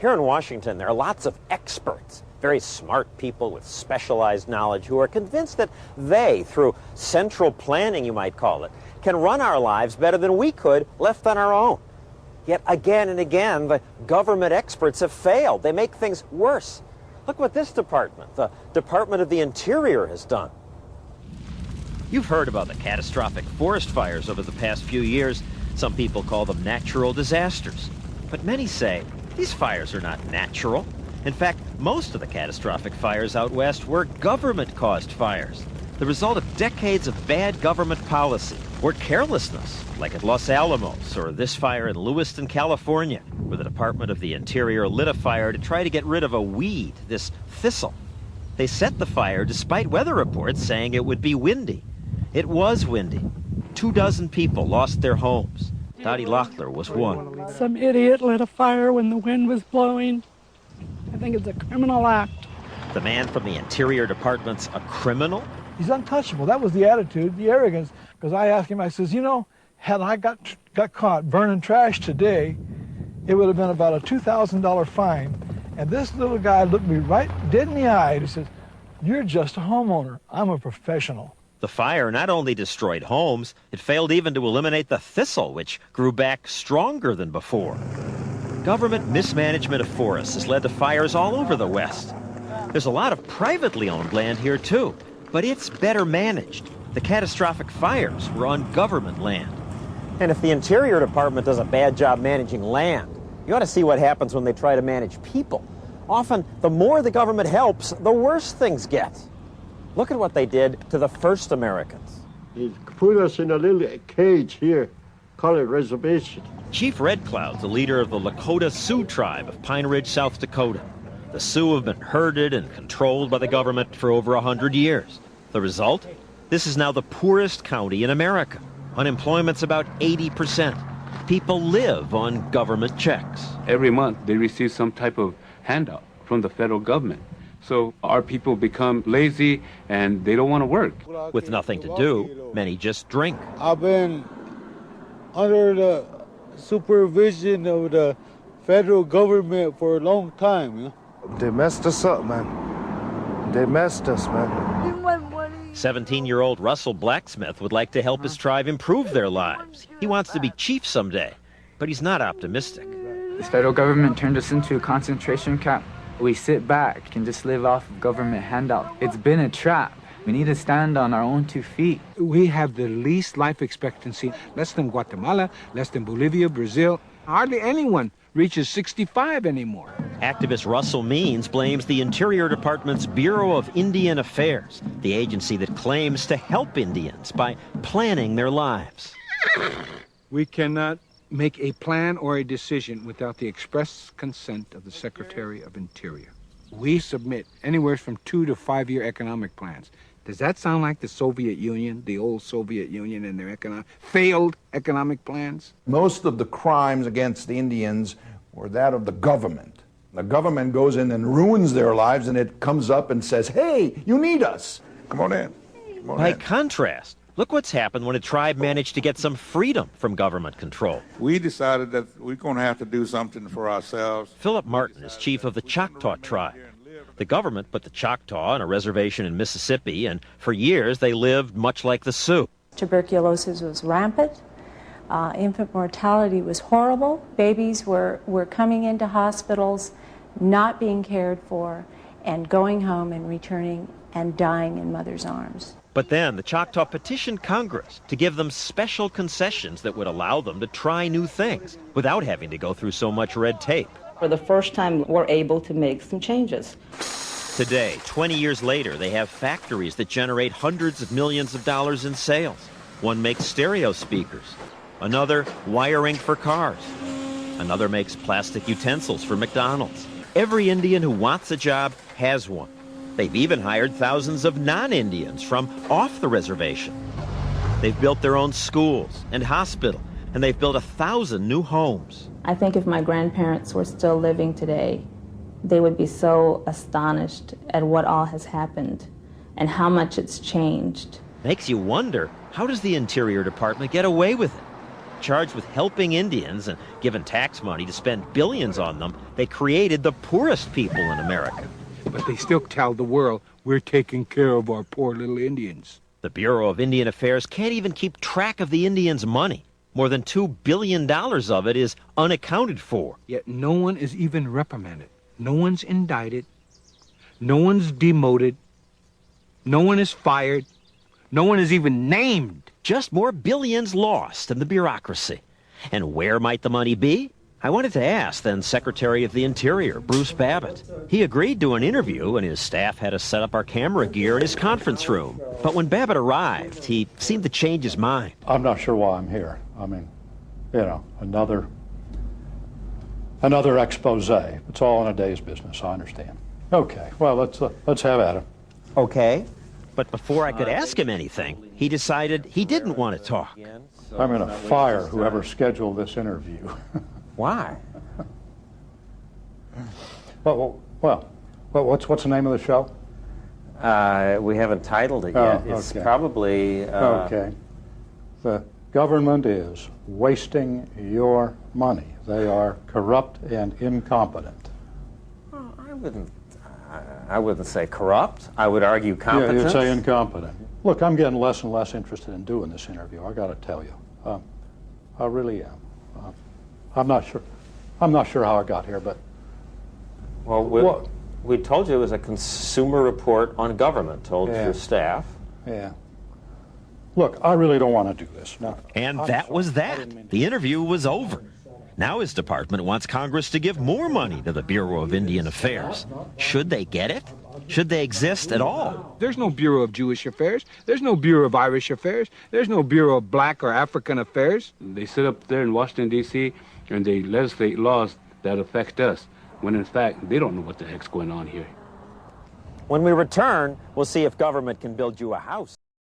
Here in Washington, there are lots of experts, very smart people with specialized knowledge who are convinced that they, through central planning, you might call it, can run our lives better than we could left on our own. Yet again and again, the government experts have failed. They make things worse. Look what this department, the Department of the Interior, has done. You've heard about the catastrophic forest fires over the past few years. Some people call them natural disasters. But many say these fires are not natural. In fact, most of the catastrophic fires out west were government-caused fires, the result of decades of bad government policy or carelessness, like at Los Alamos or this fire in Lewiston, California, where the Department of the Interior lit a fire to try to get rid of a weed, this thistle. They set the fire despite weather reports saying it would be windy. It was windy. 24 people lost their homes. Dottie Lochler was one. Some idiot lit a fire when the wind was blowing. I think it's a criminal act. The man from the Interior Department's a criminal? He's untouchable. That was the attitude, the arrogance. Because I asked him, I says, you know, had I got caught burning trash today, it would have been about a $2,000 fine. And this little guy looked me right dead in the eye and he says, you're just a homeowner. I'm a professional. The fire not only destroyed homes, it failed even to eliminate the thistle, which grew back stronger than before. Government mismanagement of forests has led to fires all over the West. There's a lot of privately owned land here, too, but it's better managed. The catastrophic fires were on government land. And if the Interior Department does a bad job managing land, you ought to see what happens when they try to manage people. Often, the more the government helps, the worse things get. Look at what they did to the first Americans. He put us in a little cage here, call it reservation. Chief Red Cloud's the leader of the Lakota Sioux tribe of Pine Ridge, South Dakota. The Sioux have been herded and controlled by the government for over 100 years. The result? This is now the poorest county in America. Unemployment's about 80%. People live on government checks. Every month they receive some type of handout from the federal government. So our people become lazy and they don't want to work. With nothing to do, many just drink. I've been under the supervision of the federal government for a long time. You know? They messed us up, man. They messed us, man. 17-year-old Russell Blacksmith would like to help his tribe improve their lives. He wants to be chief someday, but he's not optimistic. The federal government turned us into a concentration camp. We sit back and just live off of government handouts. It's been a trap. We need to stand on our own 2 feet. We have the least life expectancy, less than Guatemala, less than Bolivia, Brazil. Hardly anyone reaches 65 anymore. Activist Russell Means blames the Interior Department's Bureau of Indian Affairs, the agency that claims to help Indians by planning their lives. We cannot make a plan or a decision without the express consent of the Secretary of Interior. We submit anywhere from 2 to 5 year economic plans. Does that sound like the Soviet Union, the old Soviet Union and their failed economic plans? Most of the crimes against the Indians were that of the government. The government goes in and ruins their lives, and it comes up and says, hey, you need us. Come on in. Come on By in. contrast, look what's happened when a tribe managed to get some freedom from government control. We decided that we're going to have to do something for ourselves. Philip Martin is chief of the Choctaw tribe. The government put the Choctaw on a reservation in Mississippi, and for years they lived much like the Sioux. Tuberculosis was rampant. Infant mortality was horrible. Babies were coming into hospitals, not being cared for, and going home and returning and dying in mother's arms. But then the Choctaw petitioned Congress to give them special concessions that would allow them to try new things without having to go through so much red tape. For the first time, we're able to make some changes. Today, 20 years later, they have factories that generate hundreds of millions of dollars in sales. One makes stereo speakers, another wiring for cars, another makes plastic utensils for McDonald's. Every Indian who wants a job has one. They've even hired thousands of non-Indians from off the reservation. They've built their own schools and hospital, and they've built 1,000 new homes. I think if my grandparents were still living today, they would be so astonished at what all has happened and how much it's changed. Makes you wonder, how does the Interior Department get away with it? charged with helping Indians and given tax money to spend billions on them, they created the poorest people in America. But they still tell the world we're taking care of our poor little Indians. The Bureau of Indian Affairs can't even keep track of the Indians' money. More than $2 billion of it is unaccounted for. Yet no one is even reprimanded. No one's indicted. No one's demoted. No one is fired. No one is even named. Just more billions lost in the bureaucracy. And where might the money be? I wanted to ask then Secretary of the Interior, Bruce Babbitt. He agreed to an interview, and his staff had us set up our camera gear in his conference room. But when Babbitt arrived, he seemed to change his mind. I'm not sure why I'm here. I mean, you know, another expose. It's all in a day's business, I understand. Okay, well, let's have at it. Okay. But before I could ask him anything, he decided he didn't want to talk. I'm going to fire whoever scheduled this interview. Why? Well, what's the name of the show? We haven't titled it yet. It's okay. Probably... Okay. The government is wasting your money. They are corrupt and incompetent. Well, I wouldn't say corrupt. I would argue competent. Yeah, you'd say incompetent. Look, I'm getting less and less interested in doing this interview. I got to tell you, I really am. I'm not sure how I got here, but well, we told you it was a consumer report on government. Told your staff. Yeah. Look, I really don't want to do this. No. And that was that. The interview was over. Now his department wants Congress to give more money to the Bureau of Indian Affairs. Should they get it? Should they exist at all? There's no Bureau of Jewish Affairs. There's no Bureau of Irish Affairs. There's no Bureau of Black or African Affairs. They sit up there in Washington, D.C., and they legislate laws that affect us, when in fact, they don't know what the heck's going on here. When we return, we'll see if government can build you a house.